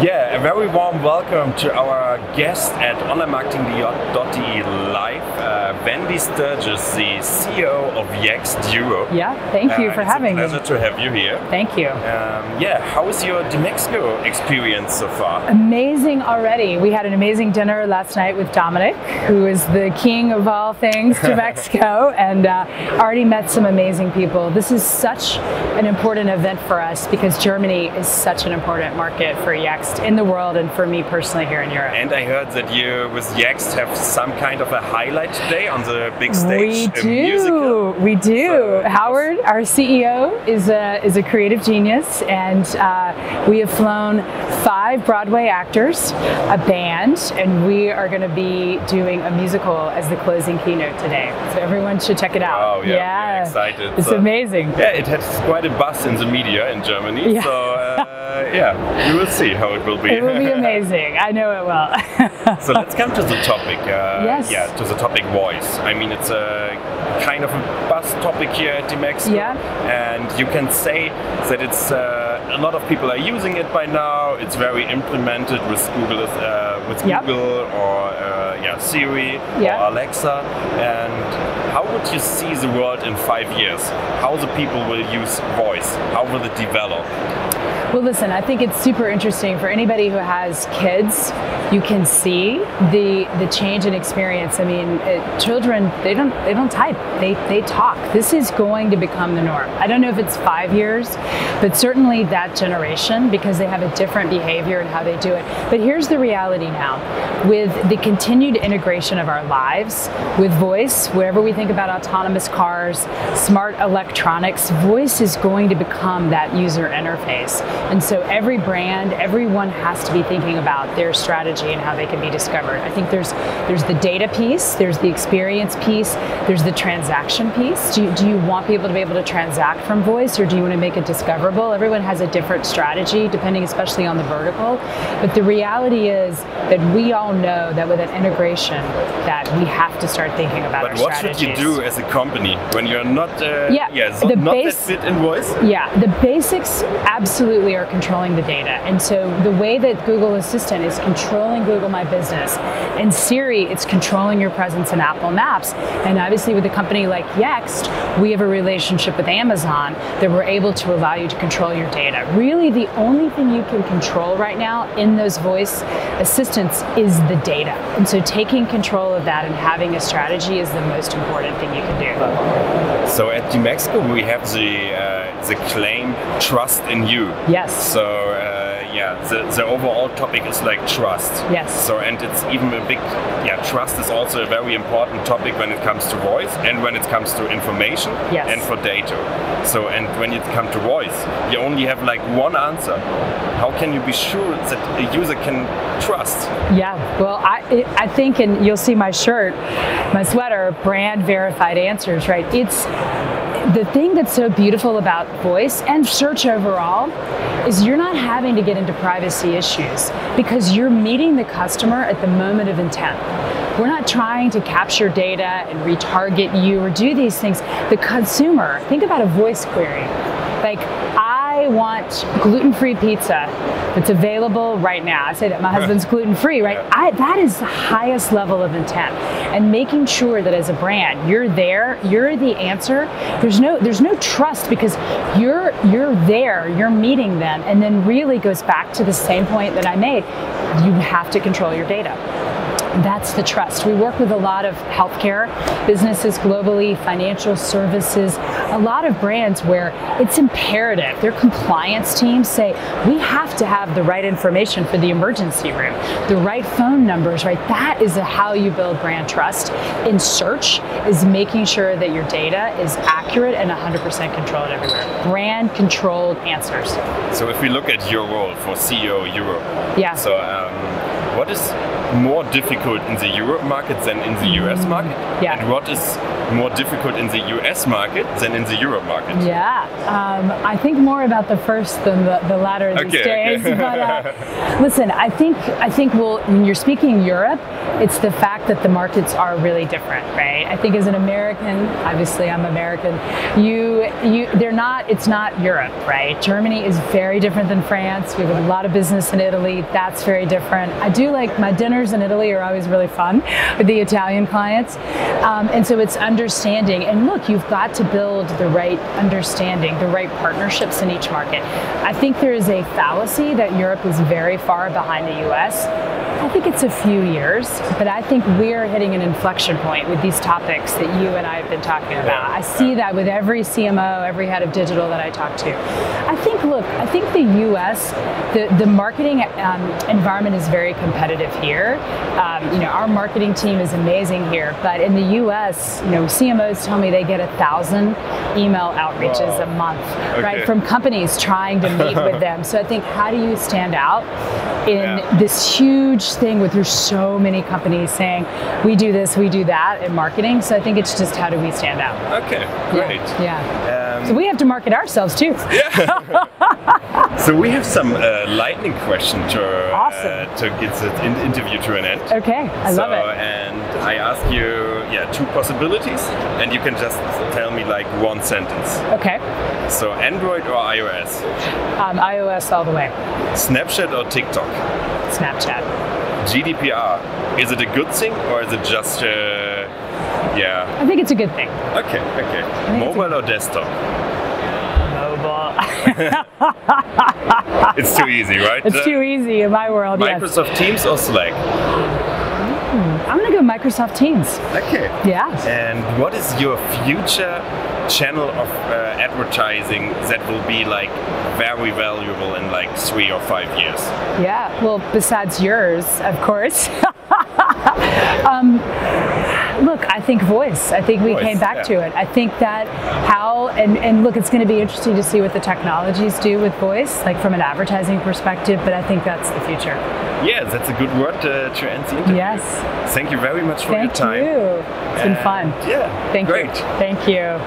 Yeah, a very warm welcome to our guest at onlinemarketing.de live, Wendi Sturgis, the CEO of Yext Europe. Yeah, thank you for having me. It's a pleasure to have you here. Thank you. Yeah, how is your dmexco experience so far? Amazing already. We had an amazing dinner last night with Dominic, who is the king of all things dmexco, and already met some amazing people. This is such an important event for us because Germany is such an important market for Yext in the world and for me personally here in Europe. And I heard that you with Yext have some kind of a highlight today on the big stage. We do. So, Howard, our CEO, is a creative genius, and we have flown 5 Broadway actors, a band, and we are going to be doing a musical as the closing keynote today. So everyone should check it out. Oh yeah, I'm excited. It's amazing. Yeah, it has quite a buzz in the media in Germany. Yeah. So yeah, we will see how it will be. It will be amazing. I know it will. So let's come to the topic. Yes. Yeah, to the topic voice. I mean, it's a kind of a buzz topic here at dmexco. Yeah. And you can say that it's a lot of people are using it by now. It's very implemented with Google, Google or Siri or Alexa. And how would you see the world in 5 years? How the people will use voice? How will it develop? Well, listen, I think it's super interesting for anybody who has kids. You can see the change in experience. I mean, children, they don't type, they talk. This is going to become the norm. I don't know if it's 5 years, but certainly that generation, because they have a different behavior in how they do it. But here's the reality now. With the continued integration of our lives with voice, wherever we think about autonomous cars, smart electronics, voice is going to become that user interface. And so every brand, everyone has to be thinking about their strategy and how they can be discovered. I think there's the data piece, there's the experience piece, there's the transaction piece. Do you want people to be able to transact from voice, or do you want to make it discoverable? Everyone has a different strategy, depending especially on the vertical. But the reality is that we all know that with an integration that we have to start thinking about our strategies. But what should you do as a company when you're not that fit in voice? Yeah, the basics absolutely are controlling the data. And so the way that Google Assistant is controlling Google My Business, and Siri, it's controlling your presence in Apple Maps. And obviously with a company like Yext, we have a relationship with Amazon that we're able to allow you to control your data. Really, the only thing you can control right now in those voice assistants is the data. And so taking control of that and having a strategy is the most important thing you can do. So at dmexco we have the claim trust in you. Yes. So the overall topic is like trust. Yes. So and it's even a big trust is also a very important topic when it comes to voice and when it comes to information and for data. So and when it comes to voice, you only have like one answer. How can you be sure that a user can trust? Yeah, well, I think, and you'll see my shirt, my sweater, brand verified answers, right? It's the thing that's so beautiful about voice and search overall is you're not having to get into privacy issues because you're meeting the customer at the moment of intent. We're not trying to capture data and retarget you or do these things. The consumer, think about a voice query. Like, I want gluten-free pizza that's available right now. I say that my husband's gluten-free, right? That is the highest level of intent. And making sure that as a brand, you're there, you're the answer. There's no trust because you're there, you're meeting them, and then really goes back to the same point that I made. You have to control your data. That's the trust. We work with a lot of healthcare businesses globally, financial services, a lot of brands where it's imperative. Their compliance teams say, we have to have the right information for the emergency room, the right phone numbers, right? That is how you build brand trust. In search is making sure that your data is accurate and 100% controlled everywhere. Brand controlled answers. So if we look at your role for CEO Europe, so more difficult in the Europe market than in the US market? Yeah. And what is more difficult in the US market than in the Europe market? Yeah, I think more about the first than the latter these days. Okay. But listen, I think when you're speaking Europe, it's the fact that the markets are really different, right? I think as an American, obviously I'm American, it's not Europe, right? Germany is very different than France. We have a lot of business in Italy. That's very different. I do like my dinners in Italy are always really fun with the Italian clients. And so it's understanding. And look, you've got to build the right understanding, the right partnerships in each market. I think there is a fallacy that Europe is very far behind the US. I think it's a few years, but I think we're hitting an inflection point with these topics that you and I have been talking about. I see that with every CMO, every head of digital that I talk to. I think the US, the marketing environment is very competitive here. Our marketing team is amazing here, but in the US, CMOs tell me they get 1,000 email outreaches a month, right, from companies trying to meet with them. So I think, how do you stand out in this huge thing with there's so many companies saying we do this, we do that in marketing? So I think it's just, how do we stand out? Okay, great. Yeah. So we have to market ourselves too. Yeah. So we have some lightning question to get the interview to an end. Okay, I love it. And I ask you, two possibilities, and you can just tell me like one sentence. Okay. So Android or iOS? iOS all the way. Snapchat or TikTok? Snapchat. GDPR, is it a good thing or is it just I think it's a good thing. Okay. Mobile or desktop? Mobile. It's too easy, right? It's too easy in my world. Microsoft Teams or Slack? I'm gonna go Microsoft Teams. Okay. Yeah. And what is your future channel of advertising that will be like very valuable in like 3 or 5 years? Yeah. Well, besides yours, of course. Look, I think voice. I think we came back to it. I think that and look, it's going to be interesting to see what the technologies do with voice, like from an advertising perspective, but I think that's the future. Yeah, that's a good word to end the interview. Yes. Thank you very much for your time. Thank you. It's been fun. Yeah. Thank you. Thank you.